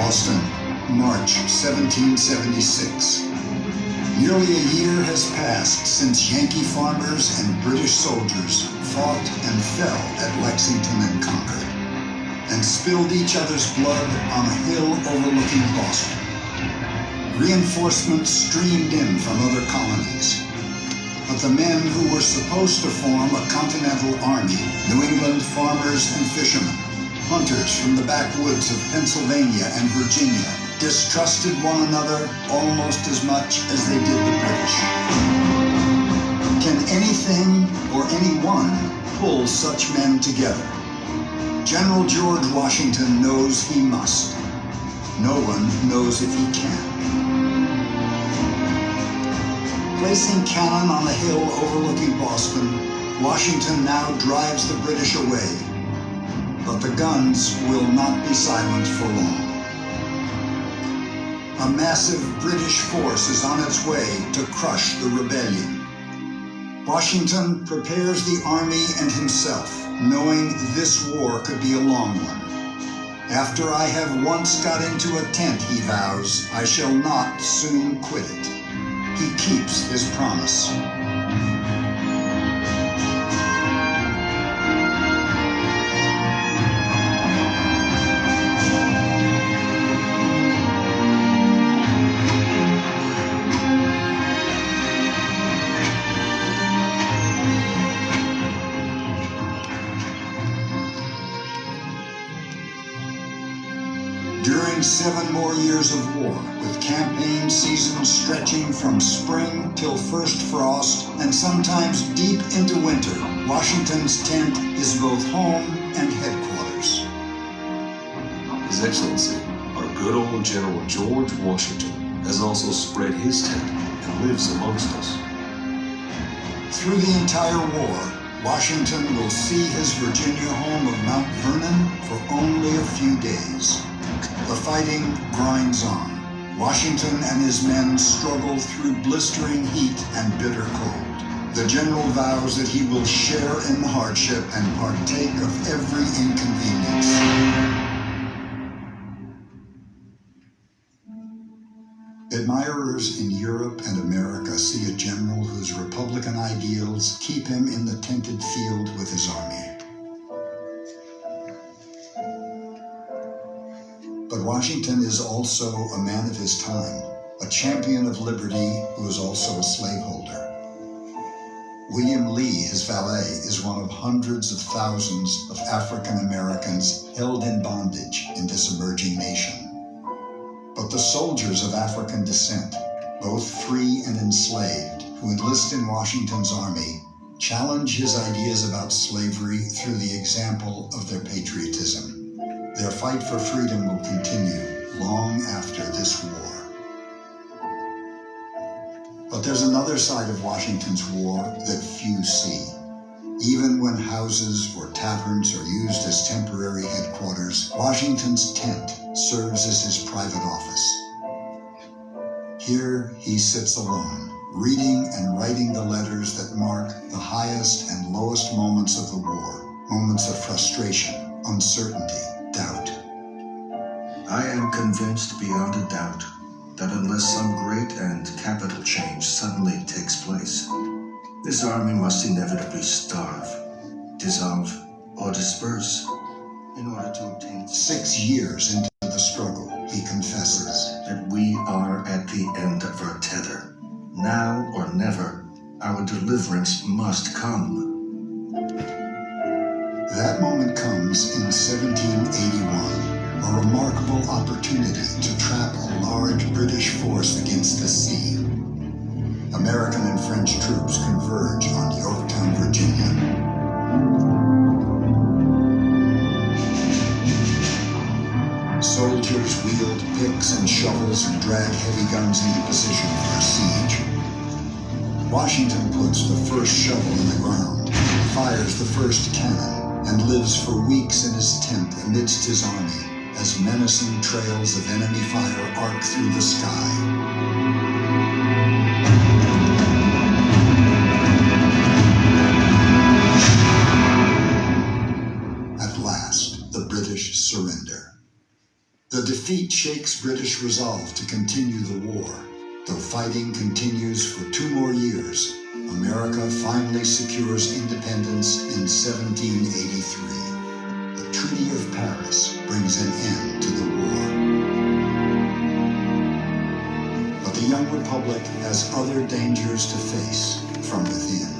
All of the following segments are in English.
Boston, March 1776. Nearly a year has passed since Yankee farmers and British soldiers fought and fell at Lexington and Concord, and spilled each other's blood on a hill overlooking Boston. Reinforcements streamed in from other colonies, but the men who were supposed to form a continental army, New England farmers and fishermen, hunters from the backwoods of Pennsylvania and Virginia, distrusted one another almost as much as they did the British. Can anything or anyone pull such men together? General George Washington knows he must. No one knows if he can. Placing cannon on a hill overlooking Boston, Washington now drives the British away. But the guns will not be silent for long. A massive British force is on its way to crush the rebellion. Washington prepares the army and himself, knowing this war could be a long one. After I have once got into a tent, he vows, I shall not soon quit it. He keeps his promise. During 7 more years of war, with campaign seasons stretching from spring till first frost and sometimes deep into winter, Washington's tent is both home and headquarters. His Excellency, our good old General George Washington has also spread his tent and lives amongst us. Through the entire war, Washington will see his Virginia home of Mount Vernon for only a few days. The fighting grinds on. Washington and his men struggle through blistering heat and bitter cold. The general vows that he will share in the hardship and partake of every inconvenience. Admirers in Europe and America see a general whose Republican ideals keep him in the tented field with his army. But Washington is also a man of his time, a champion of liberty who is also a slaveholder. William Lee, his valet, is one of hundreds of thousands of African Americans held in bondage in this emerging nation. But the soldiers of African descent, both free and enslaved, who enlist in Washington's army, challenge his ideas about slavery through the example of their patriotism. Their fight for freedom will continue long after this war. But there's another side of Washington's war that few see. Even when houses or taverns are used as temporary headquarters, Washington's tent serves as his private office. Here he sits alone, reading and writing the letters that mark the highest and lowest moments of the war, moments of frustration, uncertainty, doubt. I am convinced beyond a doubt that unless some great and capital change suddenly takes place, this army must inevitably starve, dissolve, or disperse in order to obtain 6 years into the struggle, he confesses that we are at the end of our tether. Now or never, our deliverance must come. That moment comes in 1781. A remarkable opportunity to trap a large British force against the sea. American and French troops converge on Yorktown, Virginia. Soldiers wield picks and shovels and drag heavy guns into position for a siege. Washington puts the first shovel in the ground, fires the first cannon, and lives for weeks in his tent amidst his army, as menacing trails of enemy fire arc through the sky. At last, the British surrender. The defeat shakes British resolve to continue the war. Though fighting continues for 2 more years, America finally secures independence in 1783. The Treaty of Paris brings an end to the war. But the young republic has other dangers to face from within.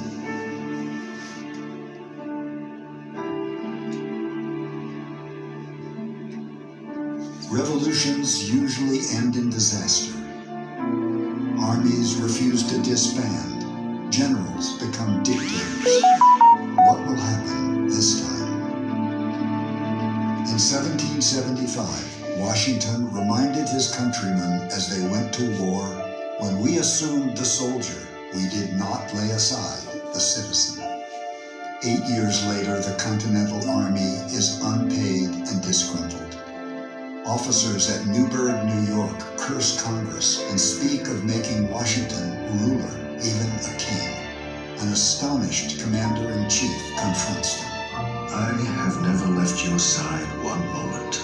Revolutions usually end in disaster. Armies refuse to disband. Generals become dictators. What will happen this time? In 1775, Washington reminded his countrymen as they went to war, "When we assumed the soldier, we did not lay aside the citizen." 8 years later, the Continental Army is unpaid and disgruntled. Officers at Newburgh, New York, curse Congress and speak of making Washington ruler, even a king. An astonished commander-in-chief confronts them. I have never left your side one moment.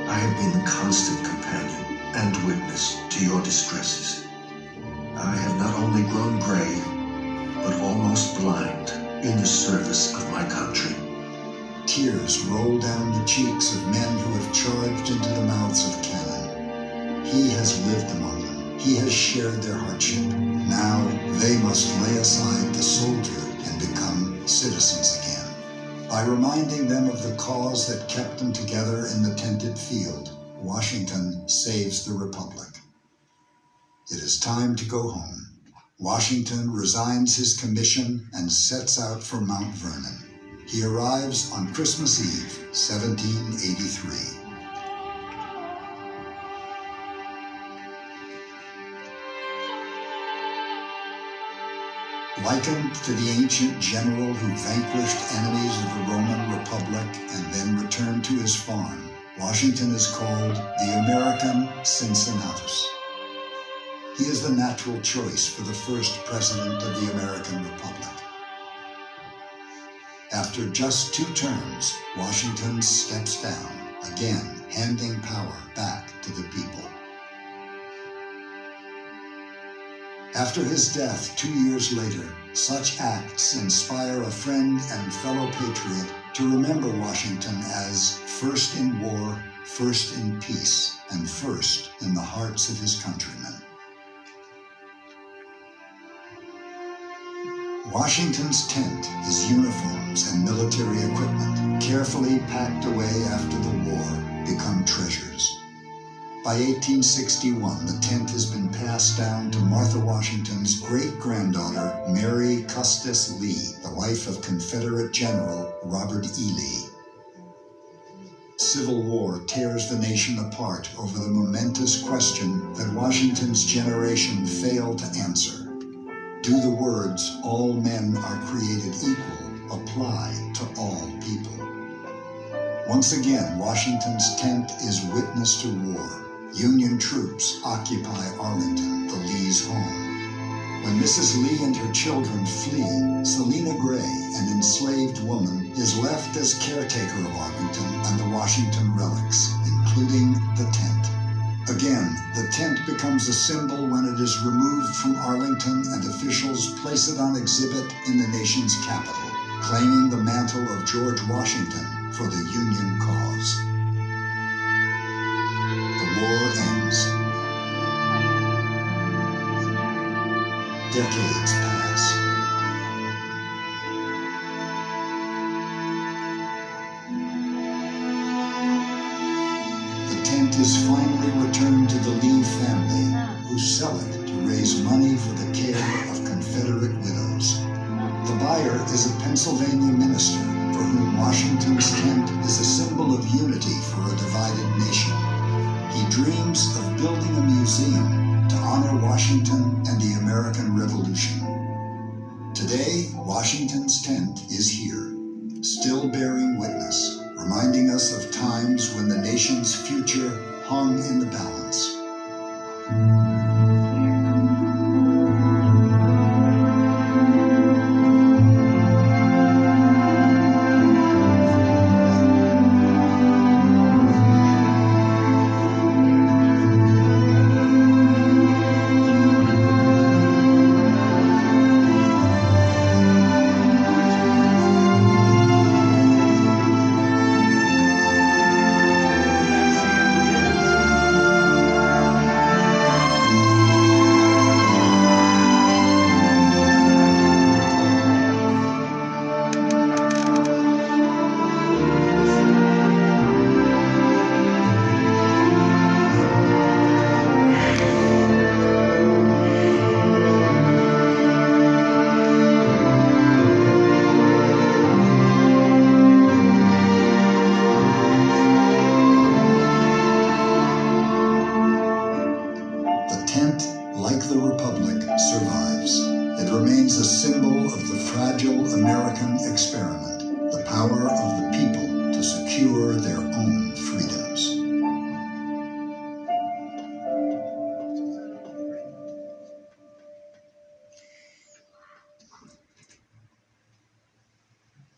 I have been the constant companion and witness to your distresses. I have not only grown gray, but almost blind in the service of my country. Tears roll down the cheeks of men who have charged into the mouths of cannon. He has lived among them. He has shared their hardship. Now they must lay aside the soldier and become citizens again. By reminding them of the cause that kept them together in the tented field, Washington saves the Republic. It is time to go home. Washington resigns his commission and sets out for Mount Vernon. He arrives on Christmas Eve, 1783. Likened to the ancient general who vanquished enemies of the Roman Republic and then returned to his farm, Washington is called the American Cincinnatus. He is the natural choice for the first president of the American Republic. After just 2 terms, Washington steps down, again handing power back to the people. After his death 2 years later, such acts inspire a friend and fellow patriot to remember Washington as first in war, first in peace, and first in the hearts of his countrymen. Washington's tent, his uniforms and military equipment, carefully packed away after the war, become treasures. By 1861, the tent has been passed down to Martha Washington's great-granddaughter, Mary Custis Lee, the wife of Confederate General Robert E. Lee. Civil War tears the nation apart over the momentous question that Washington's generation failed to answer. Do the words, "all men are created equal," apply to all people? Once again, Washington's tent is witness to war. Union troops occupy Arlington, the Lees' home. When Mrs. Lee and her children flee, Selina Gray, an enslaved woman, is left as caretaker of Arlington and the Washington relics, including the tent. Again, the tent becomes a symbol when it is removed from Arlington and officials place it on exhibit in the nation's capital, claiming the mantle of George Washington for the Union cause. The war ends. Decades pass. The tent is finally returned to the Lee family, who sell it to raise money for the care of Confederate widows. The buyer is a Pennsylvania minister for whom Washington's tent is a symbol of unity for a divided nation. He dreams of building a museum to honor Washington and the American Revolution. Today, Washington's tent is here, still bearing witness, reminding us of times when the nation's future hung in the balance. power of the people to secure their own